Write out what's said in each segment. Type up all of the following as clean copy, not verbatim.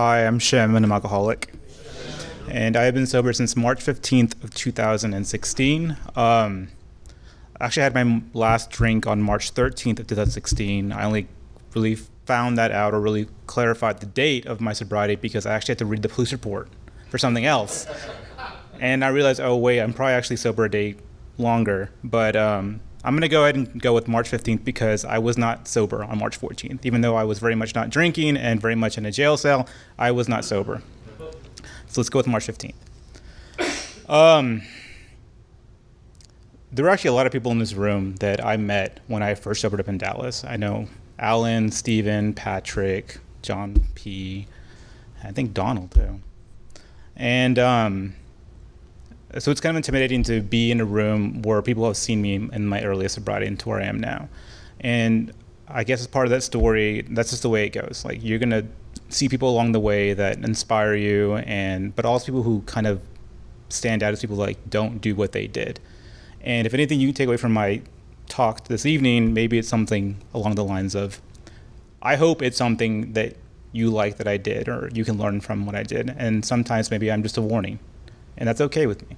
Hi, I'm Shem, and I'm alcoholic. And I have been sober since March 15th of 2016. I actually had my last drink on March 13th of 2016. I only really found that out or really clarified the date of my sobriety because I actually had to read the police report for something else. And I realized, oh wait, I'm probably actually sober a day longer. But I'm going to go ahead and go with March 15th because I was not sober on March 14th. Even though I was very much not drinking and very much in a jail cell, I was not sober. So let's go with March 15th. There were actually a lot of people in this room that I met when I first sobered up in Dallas. I know Alan, Steven, Patrick, John P., I think Donald too. And so it's kind of intimidating to be in a room where people have seen me in my earliest sobriety and to where I am now. And I guess as part of that story, that's just the way it goes. Like, you're going to see people along the way that inspire you, but also people who kind of stand out as people like don't do what they did. And if anything you can take away from my talk this evening, maybe it's something along the lines of, I hope it's something that you like that I did, or you can learn from what I did. And sometimes maybe I'm just a warning, and that's okay with me.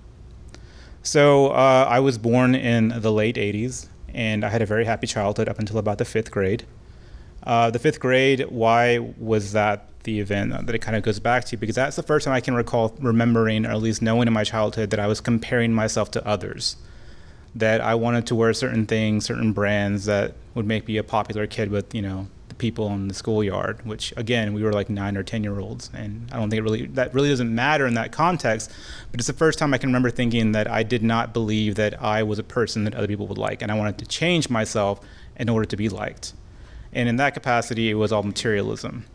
So I was born in the late 80s, and I had a very happy childhood up until about the 5th grade. The 5th grade, why was that the event that it kind of goes back to? Because that's the first time I can recall remembering, or at least knowing in my childhood, that I was comparing myself to others. That I wanted to wear certain things, certain brands that would make me a popular kid with, the people in the schoolyard, which again, we were like 9 or 10-year-olds. And I don't think that really doesn't matter in that context, but it's the first time I can remember thinking that I did not believe that I was a person that other people would like. And I wanted to change myself in order to be liked. And in that capacity, it was all materialism.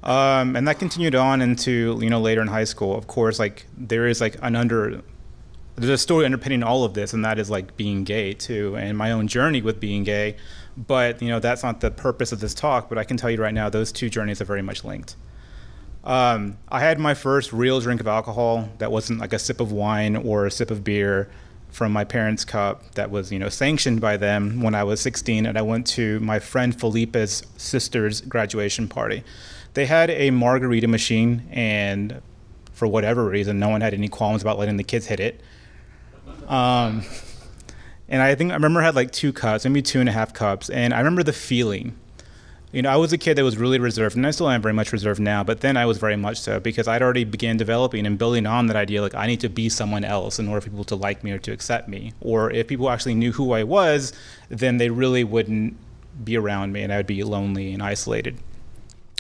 And that continued on into, later in high school. Of course, there is there's a story underpinning all of this, and that is being gay too, and my own journey with being gay. But that's not the purpose of this talk. But I can tell you right now, those two journeys are very much linked. I had my first real drink of alcohol that wasn't like a sip of wine or a sip of beer from my parents' cup that was sanctioned by them when I was 16, and I went to my friend Felipe's sister's graduation party. They had a margarita machine, and for whatever reason, no one had any qualms about letting the kids hit it. And I remember I had 2 cups, maybe 2.5 cups, and I remember the feeling. I was a kid that was really reserved, and I still am very much reserved now, but then I was very much so because I'd already began developing and building on that idea, I need to be someone else in order for people to like me or to accept me. Or if people actually knew who I was, then they really wouldn't be around me, and I would be lonely and isolated.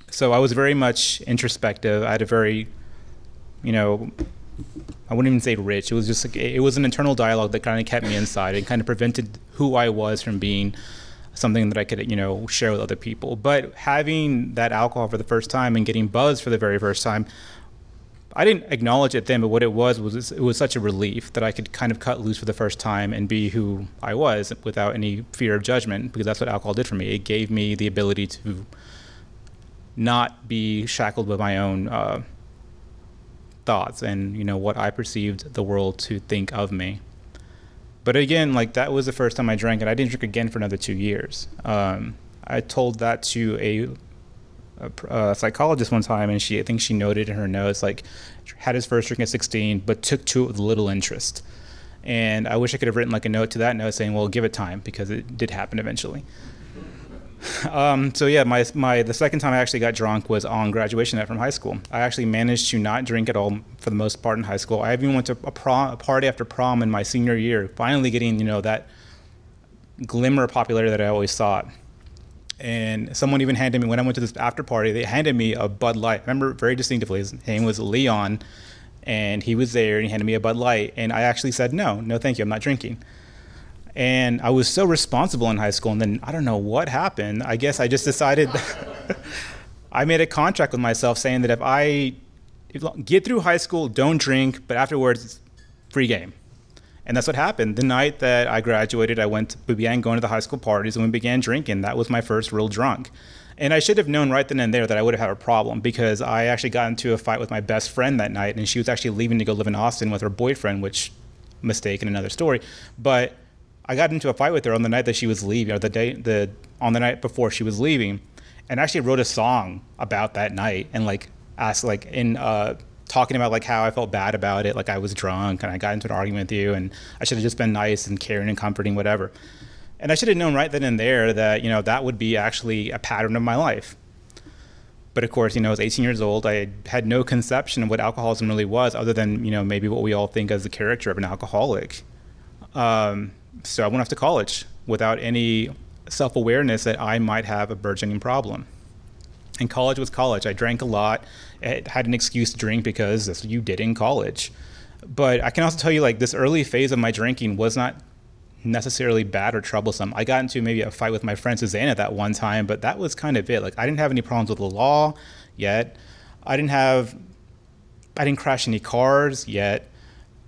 So I was very much introspective. I had a very, I wouldn't even say rich. It was just it was an internal dialogue that kind of kept me inside and kind of prevented who I was from being something that I could, share with other people. But having that alcohol for the first time and getting buzzed for the very first time, I didn't acknowledge it then, but what it was it was such a relief that I could kind of cut loose for the first time and be who I was without any fear of judgment, because that's what alcohol did for me. It gave me the ability to not be shackled with my own thoughts and what I perceived the world to think of me. But again, that was the first time I drank, and I didn't drink again for another 2 years. I told that to a psychologist one time, and I think she noted in her notes had his first drink at 16 but took to it with little interest. And I wish I could have written a note to that note saying, well, give it time, because it did happen eventually. So yeah, the second time I actually got drunk was on graduation night from high school. I actually managed to not drink at all for the most part in high school. I even went to a party after prom in my senior year, finally getting, that glimmer of popularity that I always sought. And someone even handed me, when I went to this after party, they handed me a Bud Light. I remember very distinctively, his name was Leon, and he was there, and he handed me a Bud Light. And I actually said, no thank you, I'm not drinking. And I was so responsible in high school, and then I don't know what happened. I guess I just decided, I made a contract with myself saying that if I get through high school, don't drink, but afterwards, it's free game. And that's what happened. The night that I graduated, we began going to the high school parties, and we began drinking. That was my first real drunk. And I should have known right then and there that I would have had a problem, because I actually got into a fight with my best friend that night, and she was actually leaving to go live in Austin with her boyfriend, which, mistake in another story. But I got into a fight with her on the night that she was leaving, or on the night before she was leaving. and I actually wrote a song about that night and like asked like in talking about like how I felt bad about it, like I was drunk and I got into an argument with you and I should have just been nice and caring and comforting, whatever. And I should have known right then and there that, you know, that would be actually a pattern of my life. But of course, you know, I was 18 years old. I had no conception of what alcoholism really was, other than, you know, maybe what we all think as the character of an alcoholic. So I went off to college without any self-awareness that I might have a burgeoning problem. And college was college. I drank a lot. I had an excuse to drink because that's what you did in college. But I can also tell you, like, this early phase of my drinking was not necessarily bad or troublesome. I got into maybe a fight with my friend Susanna that one time, but that was kind of it. Like, I didn't have any problems with the law yet. I didn't crash any cars yet.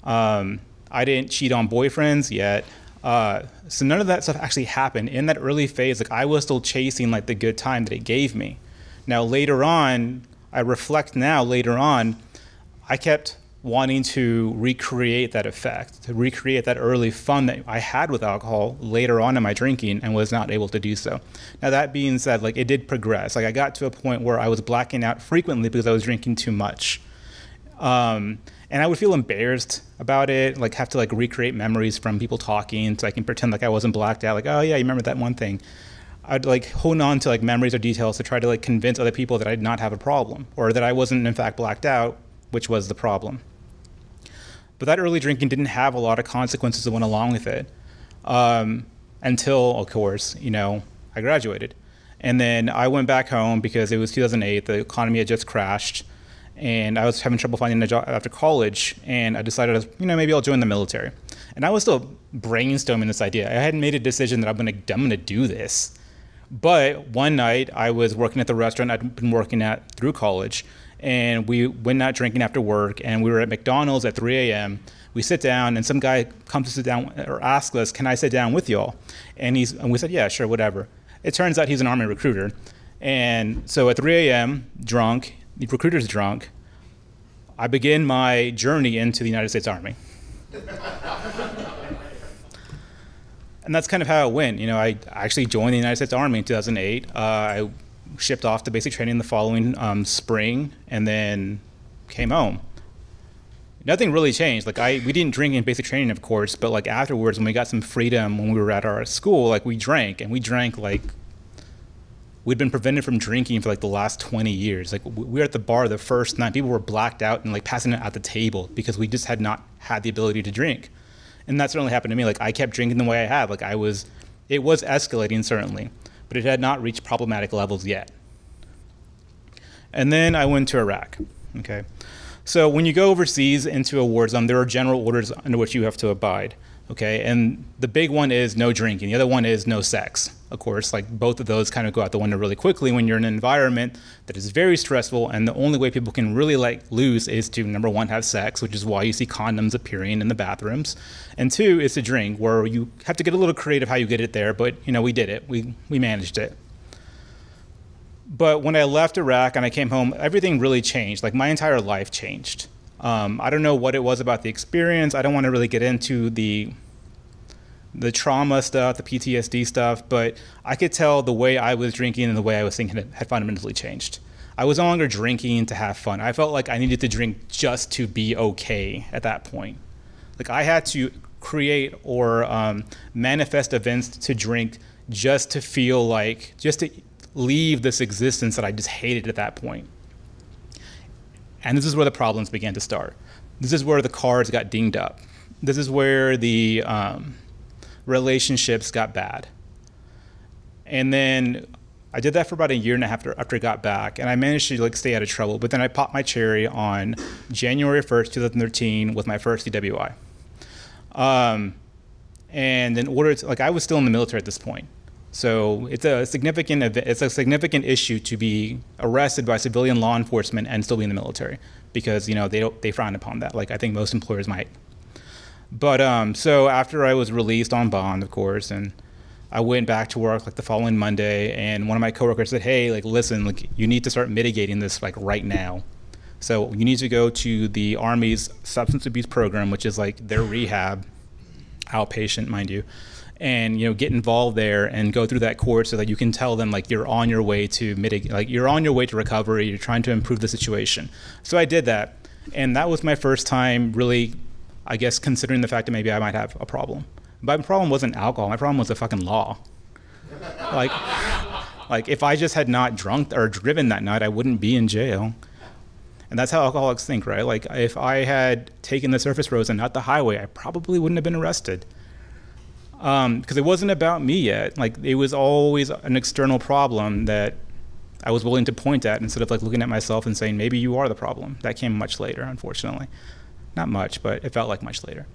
I didn't cheat on boyfriends yet. So none of that stuff actually happened in that early phase. Like, I was still chasing like the good time that it gave me. Now later on, I reflect now, later on, I kept wanting to recreate that effect, to recreate that early fun that I had with alcohol later on in my drinking, and was not able to do so. Now that being said, like, it did progress. Like, I got to a point where I was blacking out frequently because I was drinking too much. And I would feel embarrassed about it, like have to like recreate memories from people talking so I can pretend like I wasn't blacked out. Like, oh yeah, you remember that one thing. I'd like hold on to like memories or details to try to like convince other people that I did not have a problem, or that I wasn't in fact blacked out, which was the problem. But that early drinking didn't have a lot of consequences that went along with it, until, of course, you know, I graduated. And then I went back home because it was 2008, the economy had just crashed, and I was having trouble finding a job after college, and I decided, you know, maybe I'll join the military. And I was still brainstorming this idea. I hadn't made a decision that I'm gonna do this. But one night I was working at the restaurant I'd been working at through college, and we went out drinking after work, and we were at McDonald's at 3 a.m. We sit down, and some guy comes to sit down or asks us, "Can I sit down with y'all?" And we said, "Yeah, sure, whatever." It turns out he's an Army recruiter. And so at 3 a.m., drunk, the recruiter's drunk, I begin my journey into the United States Army. And that's kind of how it went. You know, I actually joined the United States Army in 2008. I shipped off to basic training the following spring, and then came home. Nothing really changed. Like, we didn't drink in basic training, of course, but like afterwards, when we got some freedom, when we were at our school, like we drank like we'd been prevented from drinking for like the last 20 years. Like, we were at the bar the first night. People were blacked out and like passing it at the table because we just had not had the ability to drink. And that certainly happened to me. Like, I kept drinking the way I had. Like, it was escalating, certainly, but it had not reached problematic levels yet. And then I went to Iraq, okay? So when you go overseas into a war zone, there are general orders under which you have to abide, okay? And the big one is no drinking. The other one is no sex, of course. Like, both of those kind of go out the window really quickly when you're in an environment that is very stressful, and the only way people can really like lose is to, number one, have sex, which is why you see condoms appearing in the bathrooms, and two is to drink, where you have to get a little creative how you get it there, but you know, we did it. We managed it. But when I left Iraq and I came home, everything really changed. Like, my entire life changed. I don't know what it was about the experience. I don't want to really get into the trauma stuff, the PTSD stuff, but I could tell the way I was drinking and the way I was thinking had fundamentally changed. I was no longer drinking to have fun. I felt like I needed to drink just to be okay at that point. Like, I had to create or manifest events to drink just to feel like, just to leave this existence that I just hated at that point. And this is where the problems began to start. This is where the cards got dinged up. This is where the relationships got bad. And then I did that for about a year and a half after I got back, and I managed to like stay out of trouble. But then I popped my cherry on January 1st, 2013 with my first DWI. And in order to, like, I was still in the military at this point. So it's a significant issue to be arrested by civilian law enforcement and still be in the military, because, you know, they frown upon that. Like, I think most employers might. But so after I was released on bond, of course, and I went back to work like the following Monday, and one of my coworkers said, "Hey, like, listen, like, you need to start mitigating this like right now. So you need to go to the Army's substance abuse program, which is like their rehab, outpatient, mind you. and get involved there and go through that course so that you can tell them like you're on your way to mitigate, like you're on your way to recovery, you're trying to improve the situation. So I did that, and that was my first time really, I guess, considering the fact that maybe I might have a problem. My problem wasn't alcohol, my problem was the fucking law. Like if I just had not drunk or driven that night, I wouldn't be in jail. And that's how alcoholics think, right? Like if I had taken the surface roads and not the highway, I probably wouldn't have been arrested. Because it wasn't about me yet. Like it was always an external problem that I was willing to point at instead of like looking at myself and saying, maybe you are the problem. That came much later, unfortunately. Not much, but it felt like much later.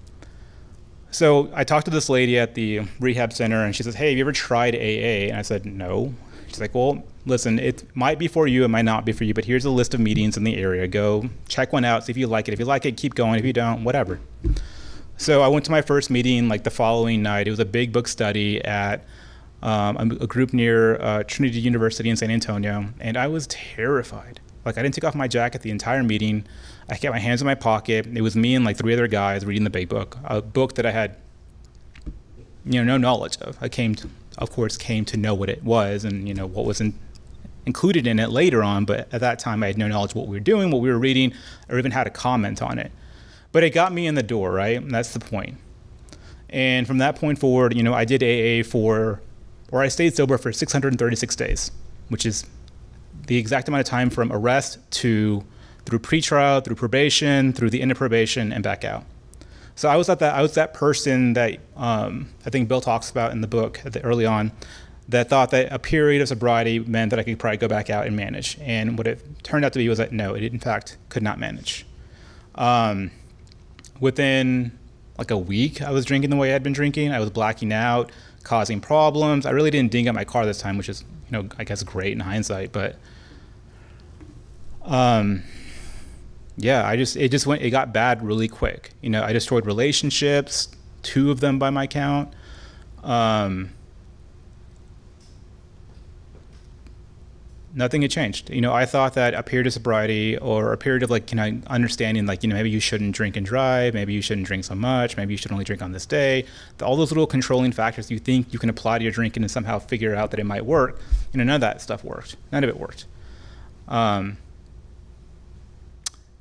So I talked to this lady at the rehab center, and she says, hey, have you ever tried AA? And I said, no. She's like, well, listen, it might be for you, it might not be for you, but here's a list of meetings in the area. Go check one out, see if you like it. If you like it, keep going. If you don't, whatever. So I went to my first meeting like the following night. It was a big book study at a group near Trinity University in San Antonio, and I was terrified. Like I didn't take off my jacket the entire meeting. I kept my hands in my pocket. It was me and like 3 other guys reading the big book, a book that I had no knowledge of. I of course came to know what it was and what was included in it later on, but at that time I had no knowledge of what we were doing, what we were reading, or even had a comment on it. But it got me in the door, right? And that's the point. And from that point forward, I did AA I stayed sober for 636 days, which is the exact amount of time from arrest through pretrial, through probation, through the end of probation, and back out. So I was that person that I think Bill talks about in the book early on, that thought that a period of sobriety meant that I could probably go back out and manage. And what it turned out to be was that no, it in fact could not manage. Within like a week, I was drinking the way I had been drinking. I was blacking out, causing problems. I really didn't ding up my car this time, which is, I guess great in hindsight, but yeah, it got bad really quick. I destroyed relationships, 2 of them by my count. Nothing had changed. I thought that a period of sobriety or a period of understanding maybe you shouldn't drink and drive, maybe you shouldn't drink so much, maybe you should only drink on this day. All those little controlling factors you think you can apply to your drinking and somehow figure out that it might work. None of that stuff worked. None of it worked.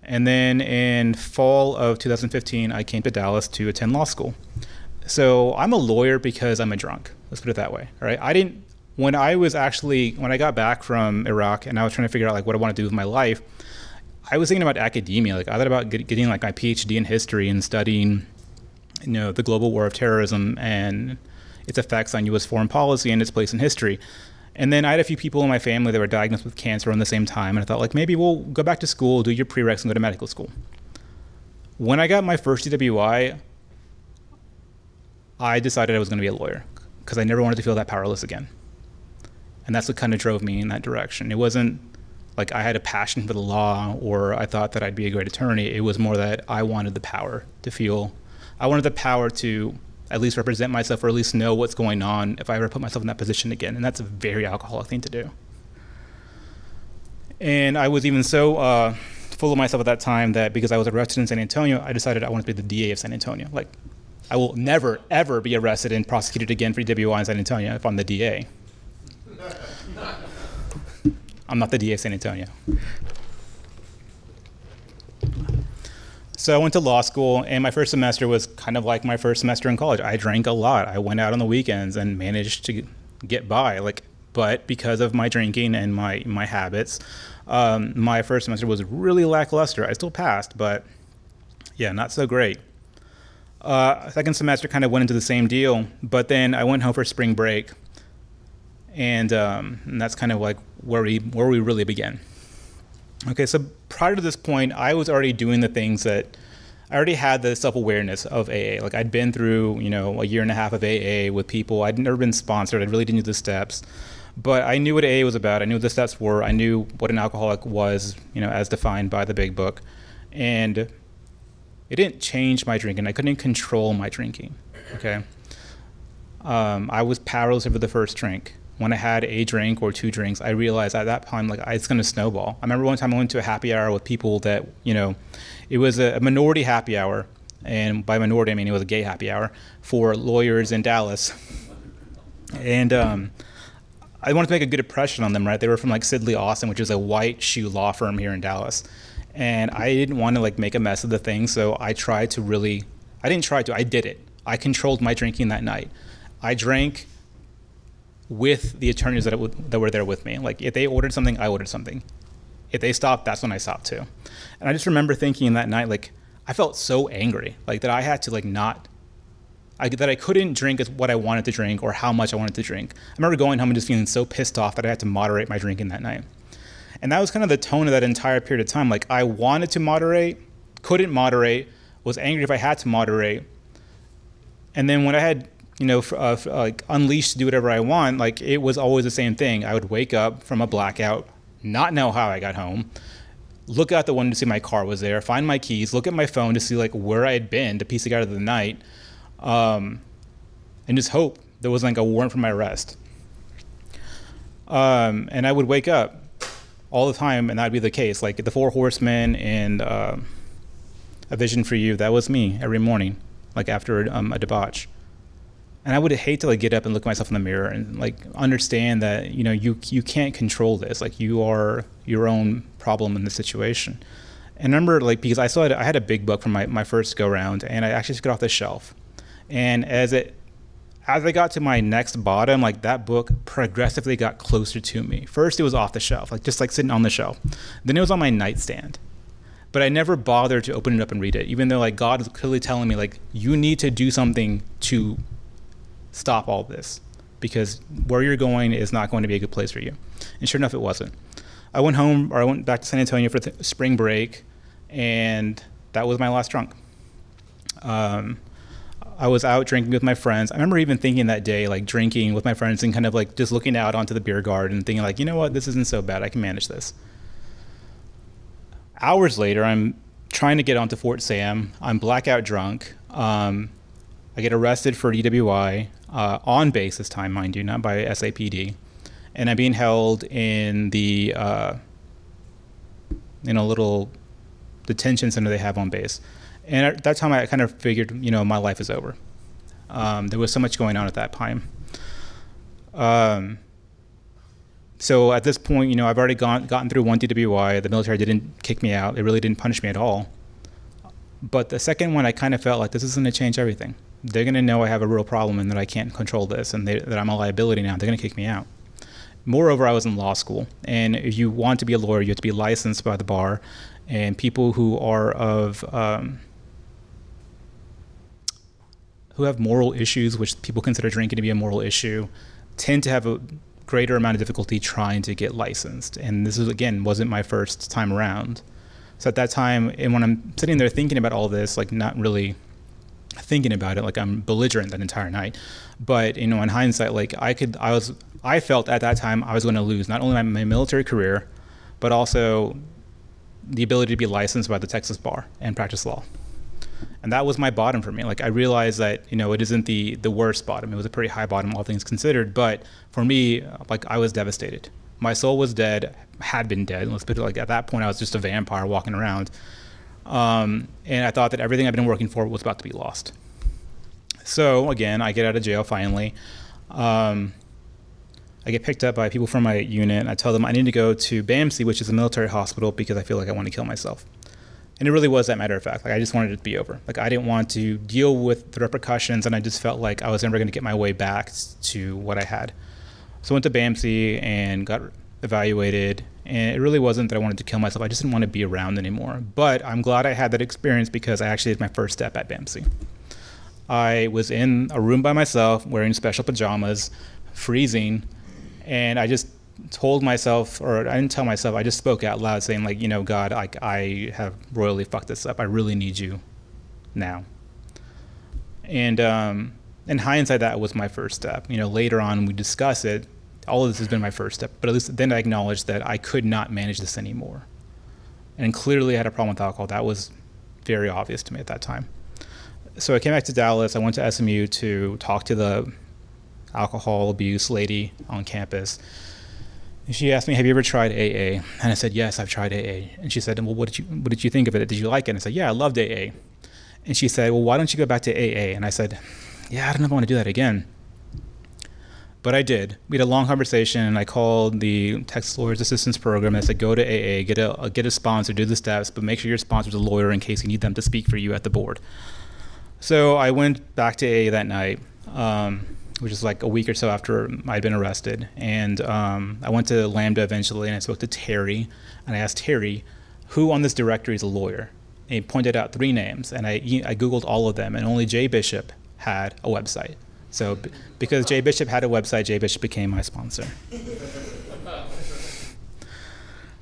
And then in fall of 2015, I came to Dallas to attend law school. So I'm a lawyer because I'm a drunk. Let's put it that way. All right. When I got back from Iraq and I was trying to figure out what I want to do with my life, I was thinking about academia. I thought about getting my PhD in history and studying, the global war of terrorism and its effects on U.S. foreign policy and its place in history. And then I had a few people in my family that were diagnosed with cancer around the same time, and I thought maybe we'll go back to school, do your prereqs, and go to medical school. When I got my first DWI, I decided I was going to be a lawyer because I never wanted to feel that powerless again. And that's what kind of drove me in that direction. It wasn't like I had a passion for the law or I thought that I'd be a great attorney. It was more that I wanted the power to at least represent myself or at least know what's going on if I ever put myself in that position again. And that's a very alcoholic thing to do. And I was even so full of myself at that time that because I was arrested in San Antonio, I decided I wanted to be the DA of San Antonio. I will never, ever be arrested and prosecuted again for DWI in San Antonio if I'm the DA. I'm not the DA of San Antonio. So I went to law school, and my first semester was kind of like my first semester in college. I drank a lot. I went out on the weekends and managed to get by. But because of my drinking and my habits, my first semester was really lackluster. I still passed, but yeah, not so great. Second semester kind of went into the same deal, but then I went home for spring break, and that's kind of where we really began. Okay, so prior to this point, I was already doing the things that I already had the self-awareness of AA. I'd been through, a year and a half of AA with people. I'd never been sponsored. I really didn't know the steps, but I knew what AA was about. I knew what the steps were. I knew what an alcoholic was, as defined by the big book, and it didn't change my drinking. I couldn't control my drinking. Okay, I was powerless over the first drink. When I had a drink or 2 drinks, I realized at that time, it's going to snowball. I remember one time I went to a happy hour with people that, it was a minority happy hour. And by minority, I mean it was a gay happy hour for lawyers in Dallas. And I wanted to make a good impression on them, right? They were from like Sidley Austin, which is a white shoe law firm here in Dallas. And I didn't want to like make a mess of the thing, so I did it. I controlled my drinking that night. I drank with the attorneys that were there with me. Like, if they ordered something, I ordered something. If they stopped, that's when I stopped too. And I just remember thinking that night, like, I felt so angry, like that I had to like that I couldn't drink as what I wanted to drink or how much I wanted to drink. I remember going home and just feeling so pissed off that I had to moderate my drinking that night. And that was kind of the tone of that entire period of time. Like, I wanted to moderate, couldn't moderate, was angry if I had to moderate. And then when I had, like unleashed to do whatever I want, like it was always the same thing. I would wake up from a blackout, not know how I got home, look out the window to see my car was there, find my keys, look at my phone to see like where I had been to piece together the night, and just hope there was like a warrant for my arrest. And I would wake up all the time, and that'd be the case. Like the Four Horsemen and A Vision for You, that was me every morning, like after a debauch. And I would hate to like get up and look at myself in the mirror and like understand that, you can't control this. Like, you are your own problem in this situation. And I remember, like, because I had a big book from my first go round, and I actually took it off the shelf. And as I got to my next bottom, like that book progressively got closer to me. First, it was off the shelf, like just like sitting on the shelf. Then it was on my nightstand. But I never bothered to open it up and read it, even though like God was clearly telling me, like, you need to do something to stop all this, because where you're going is not going to be a good place for you. And sure enough, it wasn't. I went back to San Antonio for spring break, and that was my last drunk. I was out drinking with my friends. I remember even thinking that day, like drinking with my friends and kind of like just looking out onto the beer garden and thinking like, you know what, this isn't so bad. I can manage this. Hours later, I'm trying to get onto Fort Sam. I'm blackout drunk. I get arrested for DWI on base this time, mind you, not by SAPD. And I'm being held in the little detention center they have on base. And at that time, I kind of figured, my life is over. There was so much going on at that time. So at this point, I've already gotten through one DWI. The military didn't kick me out. It really didn't punish me at all. But the second one, I kind of felt like this is going to change everything. They're going to know I have a real problem and that I can't control this and that I'm a liability now. They're going to kick me out. Moreover, I was in law school. And if you want to be a lawyer, you have to be licensed by the bar. And people who are who have moral issues, which people consider drinking to be a moral issue, tend to have a greater amount of difficulty trying to get licensed. And this wasn't my first time around. So at that time, and when I'm sitting there thinking about all this, like not really thinking about it, like I'm belligerent that entire night. But in hindsight, like I felt at that time I was going to lose not only my military career, but also the ability to be licensed by the Texas bar and practice law. And that was my bottom for me. Like, I realized that, it isn't the worst bottom. It was a pretty high bottom, all things considered. But for me, like, I was devastated. My soul was dead, had been dead. Let's put it like, at that point, I was just a vampire walking around. And I thought that everything I'd been working for was about to be lost. So again, I get out of jail finally. I get picked up by people from my unit. I tell them I need to go to BAMC, which is a military hospital, because I feel like I want to kill myself. And it really was that matter of fact. Like, I just wanted it to be over. Like, I didn't want to deal with the repercussions, and I just felt like I was never going to get my way back to what I had. So I went to BAMC and got evaluated, and it really wasn't that I wanted to kill myself. I just didn't want to be around anymore. But I'm glad I had that experience because I actually did my first step at BAMC. I was in a room by myself wearing special pajamas, freezing, and I just told myself, or I didn't tell myself, I just spoke out loud saying like, God, I have royally fucked this up. I really need you now. And in hindsight, that was my first step. Later on we discuss it, all of this has been my first step, but at least then I acknowledged that I could not manage this anymore. And clearly I had a problem with alcohol. That was very obvious to me at that time. So I came back to Dallas. I went to SMU to talk to the alcohol abuse lady on campus. And she asked me, have you ever tried AA? And I said, yes, I've tried AA. And she said, well, what did you think of it? Did you like it? And I said, yeah, I loved AA. And she said, well, why don't you go back to AA? And I said, yeah, I don't know if I want to do that again. But I did. We had a long conversation, and I called the Texas Lawyers Assistance Program, and I said, go to AA, get a sponsor, do the steps, but make sure your sponsor's a lawyer in case you need them to speak for you at the board. So I went back to AA that night, which is like a week or so after I'd been arrested. And I went to Lambda eventually, and I spoke to Terry, and I asked Terry, who on this directory is a lawyer? And he pointed out 3 names, and I Googled all of them, and only Jay Bishop had a website. So because Jay Bishop had a website, Jay Bishop became my sponsor.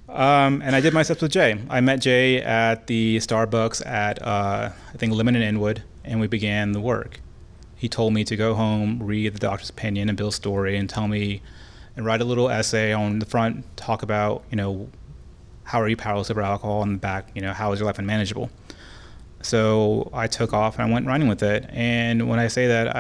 And I did my steps with Jay. I met Jay at the Starbucks at, I think, Lemon and Inwood, and we began the work. He told me to go home, read the doctor's opinion and Bill's story, and tell me, and write a little essay on the front, talk about, how are you powerless over alcohol, and the back, how is your life unmanageable? So I took off and I went running with it. And when I say that,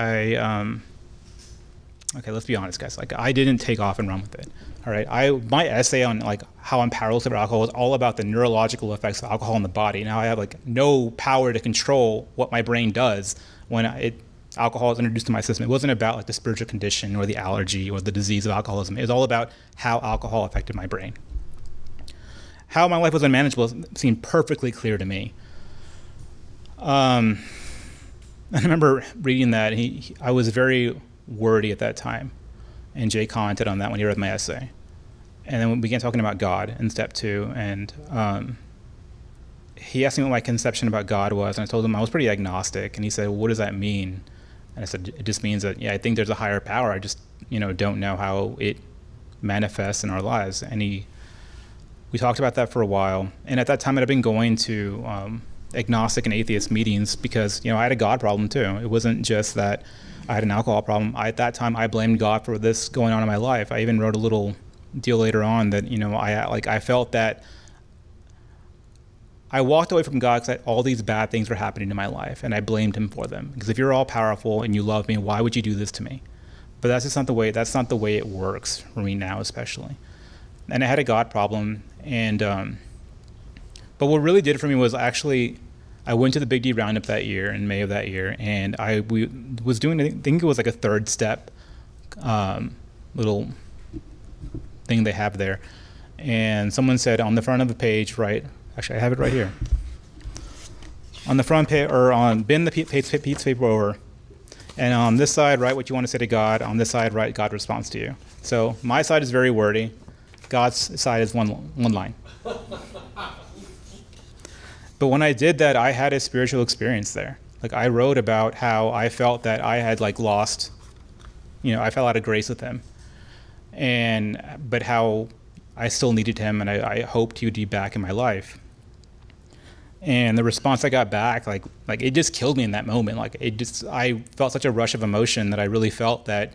okay, let's be honest, guys. Like, I didn't take off and run with it. All right, my essay on like how I'm powerless over alcohol was all about the neurological effects of alcohol in the body. Now I have like no power to control what my brain does when alcohol is introduced to my system. It wasn't about like the spiritual condition or the allergy or the disease of alcoholism. It was all about how alcohol affected my brain. How my life was unmanageable seemed perfectly clear to me. I remember reading that. I was very wordy at that time, and Jay commented on that when he read my essay. And then we began talking about God in step 2, and he asked me what my conception about God was, and I told him I was pretty agnostic, and he said, well, what does that mean? And I said, it just means that, yeah, I think there's a higher power. I just, don't know how it manifests in our lives. And we talked about that for a while. And at that time, I'd been going to agnostic and atheist meetings because, I had a God problem too. It wasn't just that I had an alcohol problem. At that time, I blamed God for this going on in my life. I even wrote a little deal later on that, I felt that I walked away from God because all these bad things were happening in my life, and I blamed him for them. Because if you're all powerful and you love me, why would you do this to me? But that's just not the way. That's not the way it works for me now, especially. And I had a God problem, and but what really did it for me was actually, I went to the Big D Roundup that year, in May of that year, and we was doing, I think it was like a 3rd step little thing they have there. And someone said on the front of the page, right, actually I have it right here. On the front page, or bend the piece of paper over, and on this side, write what you want to say to God. On this side, write God responds to you. So my side is very wordy. God's side is one line. But when I did that, I had a spiritual experience there. Like, I wrote about how I felt that I had lost, I fell out of grace with him, but how I still needed him, and I hoped he would be back in my life. And the response I got back, like it just killed me in that moment. I felt such a rush of emotion that I really felt that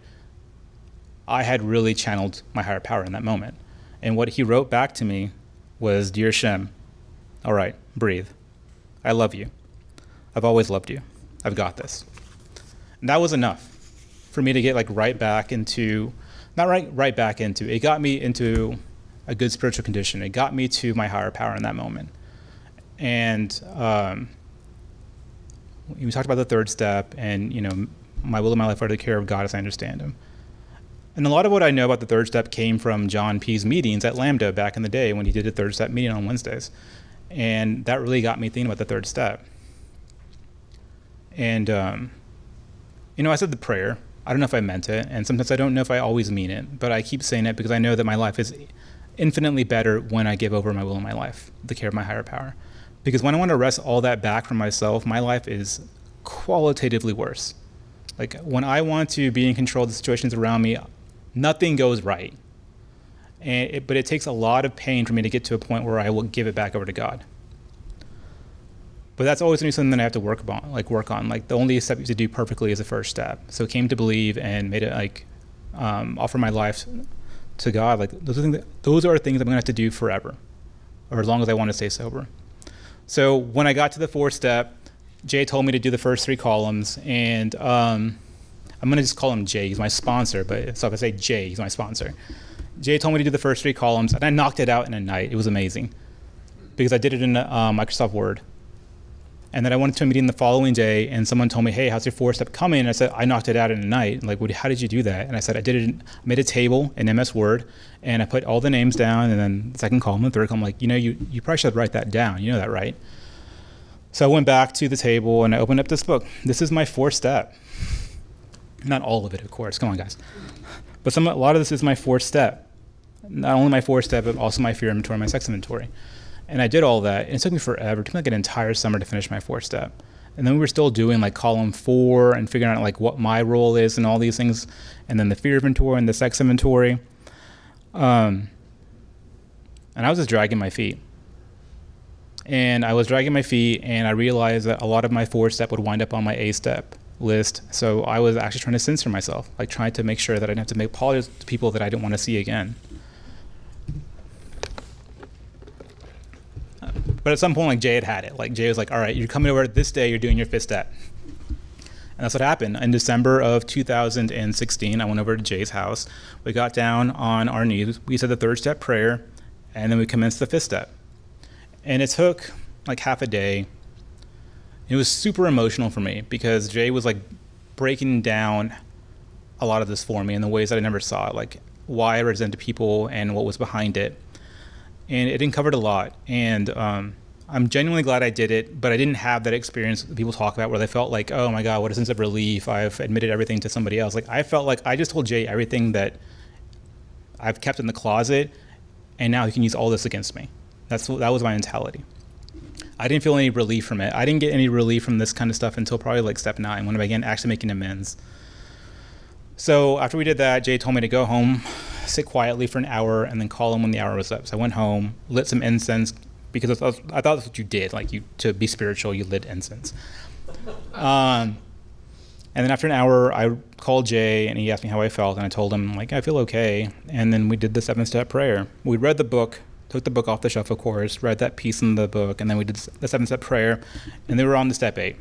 I had really channeled my higher power in that moment. And what he wrote back to me was, "Dear Shem, all right, breathe. I love you. I've always loved you. I've got this." And that was enough for me to get right back into, not right back into, it got me into a good spiritual condition. It got me to my higher power in that moment. And we talked about the 3rd step, and my will and my life are to the care of God as I understand him. And a lot of what I know about the 3rd step came from John P.'s meetings at Lambda back in the day when he did a 3rd step meeting on Wednesdays. And that really got me thinking about the 3rd step. And, I said the prayer. I don't know if I meant it, and sometimes I don't know if I always mean it, but I keep saying it because I know that my life is infinitely better when I give over my will and my life, the care of my higher power. Because when I want to wrest all that back from myself, my life is qualitatively worse. When I want to be in control of the situations around me, nothing goes right. But it takes a lot of pain for me to get to a point where I will give it back over to God. But that's always going to be something that I have to work on. The only step you have to do perfectly is the 1st step. So it came to believe and made it offer my life to God. Those are things I'm going to have to do forever, or as long as I want to stay sober. So when I got to the 4th step, Jay told me to do the first 3 columns, and I'm going to just call him Jay. He's my sponsor, so if I say Jay, he's my sponsor. Jay told me to do the first 3 columns, and I knocked it out in a night. It was amazing because I did it in Microsoft Word. And then I went to a meeting the following day, and someone told me, hey, how's your 4-step coming? And I said, I knocked it out in a night. Like, how did you do that? And I said, I made a table in MS Word, and I put all the names down, and then the second column, the third column, like, you probably should write that down. You know that, right? So I went back to the table, and I opened up this book. This is my 4-step. Not all of it, of course. Come on, guys. But a lot of this is my 4-step. Not only my 4-step, but also my fear inventory, my sex inventory. And I did all that, and it took me forever. It took me like an entire summer to finish my 4-step. And then we were still doing like column 4 and figuring out like what my role is and all these things. And then the fear inventory and the sex inventory. And I was just dragging my feet. And I was dragging my feet, and I realized that a lot of my 4-step would wind up on my A-step list. So I was actually trying to censor myself, like trying to make sure that I didn't have to make apologies to people that I didn't want to see again. But at some point, like, Jay had it. Like, Jay was like, all right, you're coming over this day, you're doing your 5th step. And that's what happened. In December of 2016, I went over to Jay's house. We got down on our knees. We said the 3rd step prayer, and then we commenced the 5th step. And it took like half a day. It was super emotional for me because Jay was like breaking down a lot of this for me in the ways that I never saw it, like why I resented people and what was behind it. And it uncovered a lot. And I'm genuinely glad I did it, but I didn't have that experience that people talk about where they felt like, oh my God, what a sense of relief. I've admitted everything to somebody else. Like, I felt like I just told Jay everything that I've kept in the closet, and now he can use all this against me. That was my mentality. I didn't feel any relief from it. I didn't get any relief from this kind of stuff until probably like step 9, when I began actually making amends. So after we did that, Jay told me to go home, sit quietly for an hour, and then call him when the hour was up. So I went home, lit some incense, because I thought that's what you did. Like, to be spiritual, you lit incense. And then after an hour, I called Jay, and he asked me how I felt, and I told him, like, I feel okay. And then we did the 7-step prayer. We read the book, took the book off the shelf, of course, read that piece in the book, and then we did the 7-step prayer, and then we were on to step 8.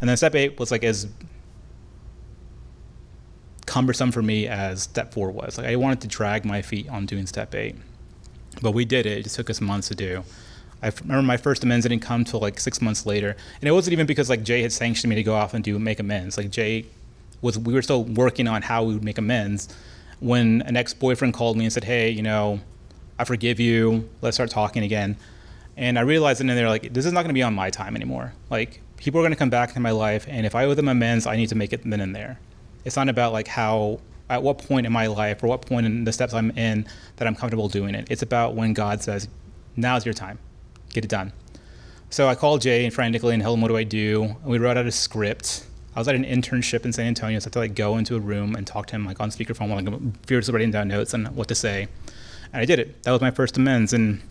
And then step 8 was like as cumbersome for me as step 4 was. Like, I wanted to drag my feet on doing step 8, but we did it. It just took us months to do. I remember my first amends didn't come till like 6 months later, and it wasn't even because like Jay had sanctioned me to go off and make amends. Like, we were still working on how we would make amends when an ex-boyfriend called me and said, hey, I forgive you, let's start talking again. And I realized in there, like, this is not going to be on my time anymore. Like, people are going to come back into my life, and if I owe them amends, I need to make it then and there. It's not about like at what point in my life or what point in the steps I'm in that I'm comfortable doing it. It's about when God says, now's your time, get it done. So I called Jay frantically and told him, what do I do? And we wrote out a script. I was at an internship in San Antonio, so I had to like go into a room and talk to him like on speakerphone while I'm furiously writing down notes on what to say. And I did it. That was my first amends, and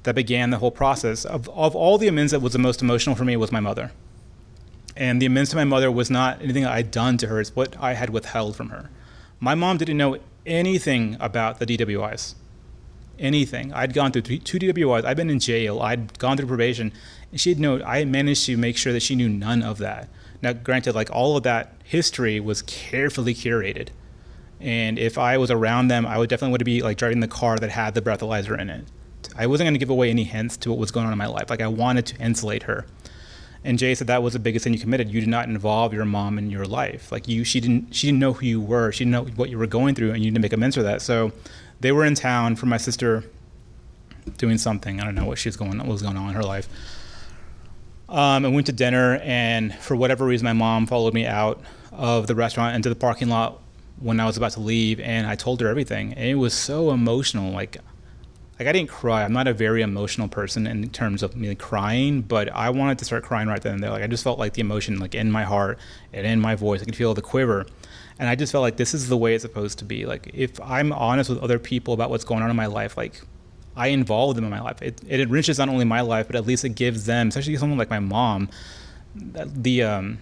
that began the whole process. Of all the amends, that was the most emotional for me was my mother. And the amends to my mother was not anything I'd done to her, it's what I had withheld from her. My mom didn't know anything about the DWIs. Anything. I'd gone through 2 DWIs, I'd been in jail, I'd gone through probation, and I managed to make sure that she knew none of that. Now, granted, like, all of that history was carefully curated. And if I was around them, I would definitely want to be like driving the car that had the breathalyzer in it. I wasn't going to give away any hints to what was going on in my life. Like, I wanted to insulate her. And Jay said that was the biggest sin you committed. You did not involve your mom in your life. Like, she didn't know who you were. She didn't know what you were going through, and you didn't make amends for that. So they were in town for my sister doing something. I don't know what was going on in her life. And went to dinner, and for whatever reason, my mom followed me out of the restaurant into the parking lot when I was about to leave, and I told her everything. And it was so emotional. Like I didn't cry. I'm not a very emotional person in terms of me crying, but I wanted to start crying right then and there. Like, I just felt like the emotion, like, in my heart and in my voice. I could feel the quiver. And I just felt like this is the way it's supposed to be. Like, if I'm honest with other people about what's going on in my life, like, I involve them in my life. It enriches not only my life, but at least it gives them, especially someone like my mom, the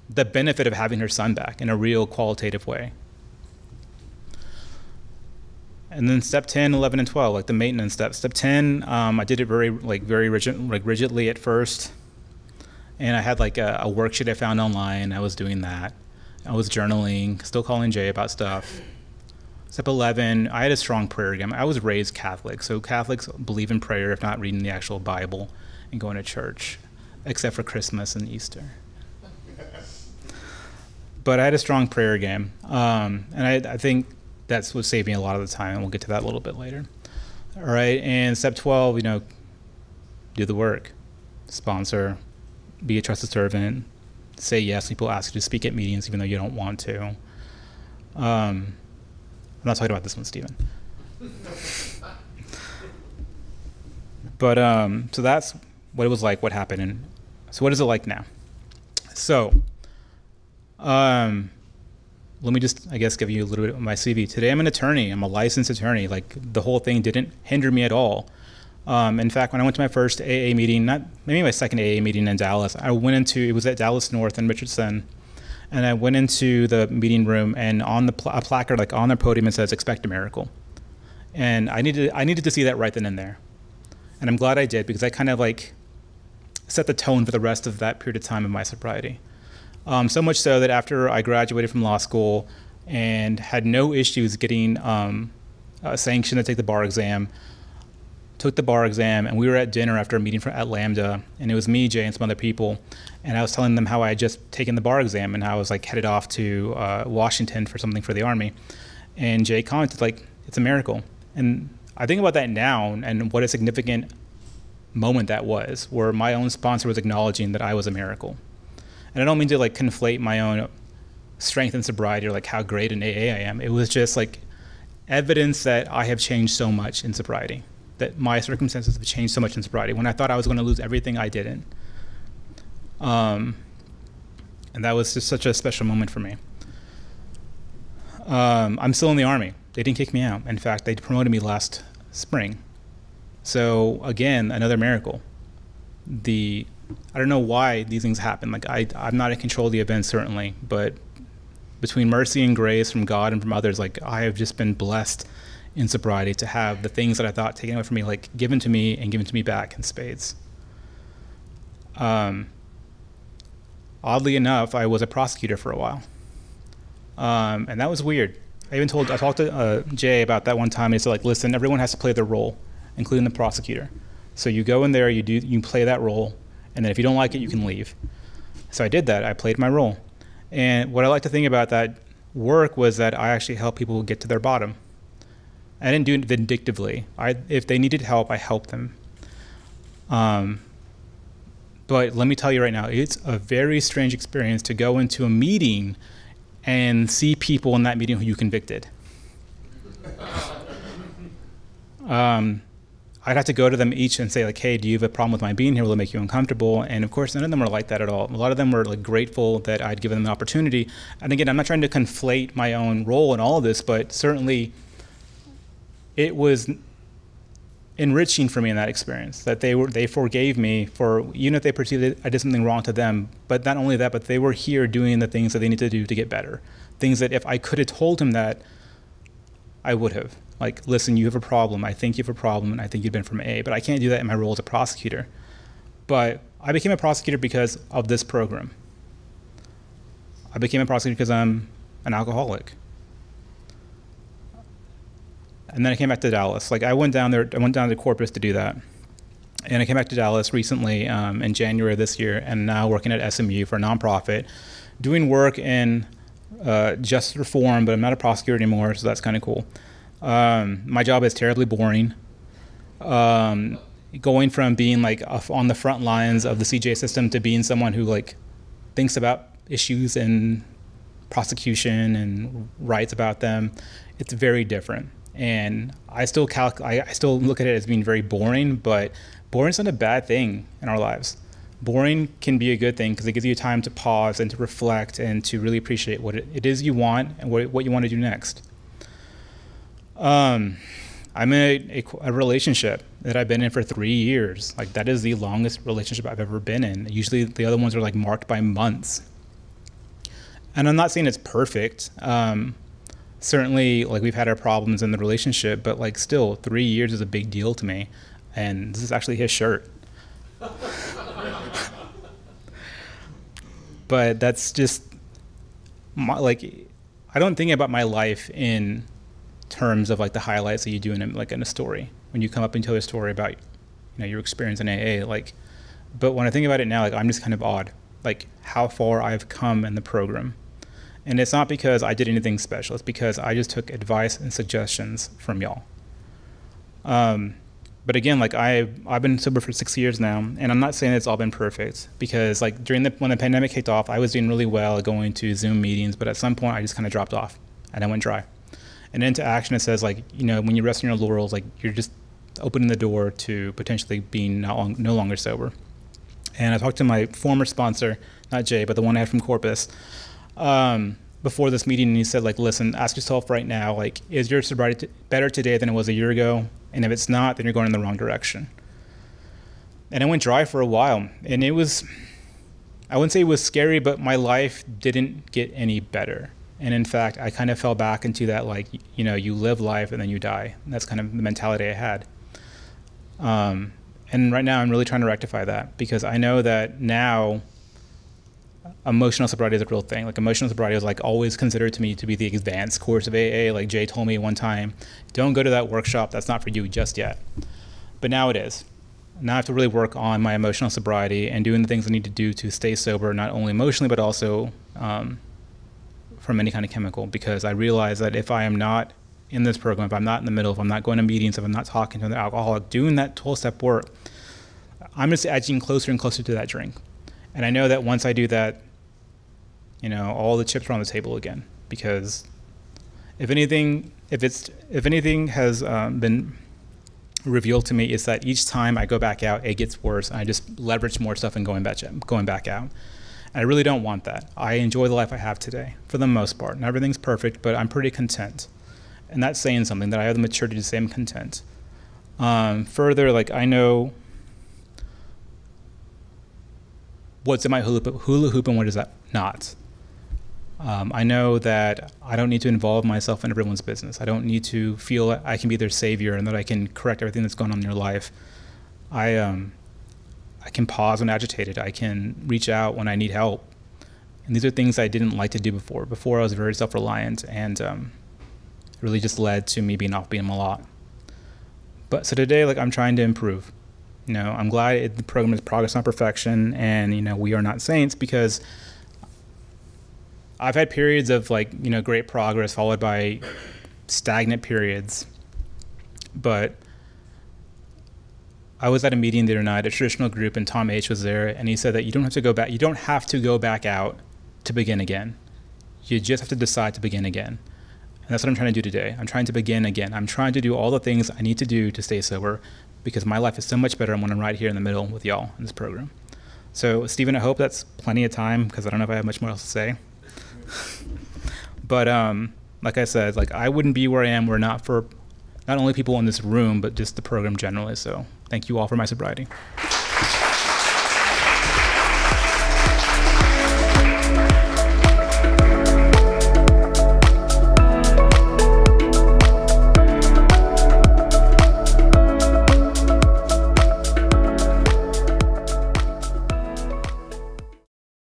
benefit of having her son back in a real qualitative way. And then step 10, 11, and 12, like the maintenance steps. Step 10, I did it very rigidly at first. And I had like a worksheet I found online. I was doing that. I was journaling, still calling Jay about stuff. Step 11, I had a strong prayer game. I was raised Catholic, so Catholics believe in prayer, if not reading the actual Bible and going to church. except for Christmas and Easter. But I had a strong prayer game, and I think that's what saved me a lot of the time, and we'll get to that a little bit later. All right, and step 12, do the work. Sponsor, be a trusted servant, say yes when people ask you to speak at meetings even though you don't want to. I'm not talking about this one, Stephen. But so that's what it was like, what happened, and so what is it like now? So let me just, I guess, give you a little bit of my CV. Today I'm an attorney. I'm a licensed attorney. Like, the whole thing didn't hinder me at all. In fact, when I went to my first AA meeting, maybe my second AA meeting in Dallas, it was at Dallas North in Richardson, and I went into the meeting room, and on a placard, like on the podium, it says, "Expect a miracle." And I needed to see that right then and there. And I'm glad I did, because I kind of like set the tone for the rest of that period of time in my sobriety. So much so that after I graduated from law school and had no issues getting sanctioned to take the bar exam, took the bar exam, and we were at dinner after a meeting at Lambda, and it was me, Jay, and some other people, and I was telling them how I had just taken the bar exam and how I was like headed off to Washington for something for the Army. And Jay commented, like, it's a miracle. And I think about that now and what a significant moment that was, where my own sponsor was acknowledging that I was a miracle. And I don't mean to like conflate my own strength and sobriety or like how great an AA I am. It was just like evidence that I have changed so much in sobriety, that my circumstances have changed so much in sobriety. When I thought I was going to lose everything, I didn't. And that was just such a special moment for me. I'm still in the Army. They didn't kick me out. In fact, they promoted me last spring. So again, another miracle. I don't know why these things happen. Like, I'm not in control of the events, certainly, but between mercy and grace from God and from others, like, I have just been blessed in sobriety to have the things that I thought taken away from me, like, given to me and given to me back in spades. Oddly enough, I was a prosecutor for a while. And that was weird. I talked to Jay about that one time, and he said, like, listen, everyone has to play their role, including the prosecutor. So you go in there, you play that role, and then if you don't like it, you can leave. So I did that. I played my role. And what I like to think about that work was that I actually helped people get to their bottom. I didn't do it vindictively. If they needed help, I helped them. But let me tell you right now, it's a very strange experience to go into a meeting and see people in that meeting who you convicted. I'd have to go to them each and say, like, hey, do you have a problem with my being here? Will it make you uncomfortable? And of course, none of them were like that at all. A lot of them were like grateful that I'd given them the opportunity. And again, I'm not trying to conflate my own role in all of this, but certainly it was enriching for me in that experience, that they forgave me for, even if they perceived that I did something wrong to them. But not only that, but they were here doing the things that they needed to do to get better. Things that if I could have told him that, I would have. Like, listen, you have a problem. I think you have a problem, and I think you've been from A. But I can't do that in my role as a prosecutor. But I became a prosecutor because of this program. I became a prosecutor because I'm an alcoholic. And then I came back to Dallas. Like, I went down to Corpus to do that. And I came back to Dallas recently in January of this year, and now working at SMU for a nonprofit, doing work in justice reform, but I'm not a prosecutor anymore, so that's kind of cool. My job is terribly boring. Going from being like on the front lines of the CJ system to being someone who like thinks about issues and prosecution and writes about them, it's very different. And I still look at it as being very boring, but boring's not a bad thing in our lives. Boring can be a good thing because it gives you time to pause and to reflect and to really appreciate what it is you want and what you want to do next. I'm in a relationship that I've been in for 3 years. Like, that is the longest relationship I've ever been in. Usually the other ones are like marked by months. And I'm not saying it's perfect. Certainly, like, we've had our problems in the relationship, but like still 3 years is a big deal to me. And this is actually his shirt. But that's just I don't think about my life in terms of like the highlights that you do in a story. When you come up and tell a story about your experience in AA, like But when I think about it now, like, I'm just kind of awed, like, how far I've come in the program. And it's not because I did anything special. It's because I just took advice and suggestions from y'all. But again, like, I've been sober for 6 years now, and I'm not saying it's all been perfect, because like when the pandemic kicked off, I was doing really well going to Zoom meetings, but at some point I just kind of dropped off and I went dry. And into action, it says, like, you know, when you rest on your laurels, like, you're just opening the door to potentially being no longer sober. And I talked to my former sponsor, not Jay, but the one I had from Corpus, before this meeting, and he said, like, listen, ask yourself right now, like, is your sobriety better today than it was a year ago? And if it's not, then you're going in the wrong direction. And I went dry for a while, and it was, I wouldn't say it was scary, but my life didn't get any better. And in fact, I kind of fell back into that, like, you know, you live life and then you die. And that's kind of the mentality I had. And right now I'm really trying to rectify that, because I know that now emotional sobriety is a real thing. Like, emotional sobriety was, like, always considered to me to be the advanced course of AA. Like, Jay told me one time, don't go to that workshop. That's not for you just yet. But now it is. Now I have to really work on my emotional sobriety and doing the things I need to do to stay sober, not only emotionally, but also from any kind of chemical, because I realize that if I am not in this program, if I'm not in the middle, if I'm not going to meetings, if I'm not talking to another alcoholic, doing that 12-step work, I'm just edging closer and closer to that drink. And I know that once I do that, you know, all the chips are on the table again, because if anything has been revealed to me, it's that each time I go back out, it gets worse, and I just leverage more stuff and going back out. And I really don't want that. I enjoy the life I have today, for the most part. Not everything's perfect, but I'm pretty content. And that's saying something, that I have the maturity to say I'm content. Further, like, I know what's in my hula hoop and what is that not. I know that I don't need to involve myself in everyone's business. I don't need to feel that I can be their savior and that I can correct everything that's going on in their life. I can pause when agitated. I can reach out when I need help. And these are things I didn't like to do before. Before, I was very self-reliant, and it really just led to me being off beam a lot. But so today, like, I'm trying to improve. You know, I'm glad the program is progress, not perfection, and, you know, we are not saints, because I've had periods of, like, you know, great progress followed by stagnant periods. But I was at a meeting the other night, a traditional group, and Tom H was there, and he said that you don't have to go back out to begin again. You just have to decide to begin again. And that's what I'm trying to do today. I'm trying to begin again. I'm trying to do all the things I need to do to stay sober, because my life is so much better when I'm right here in the middle with y'all in this program. So, Stephen, I hope that's plenty of time, because I don't know if I have much more else to say. But like I said, like, I wouldn't be where I am were not for not only people in this room, but just the program generally. So thank you all for my sobriety.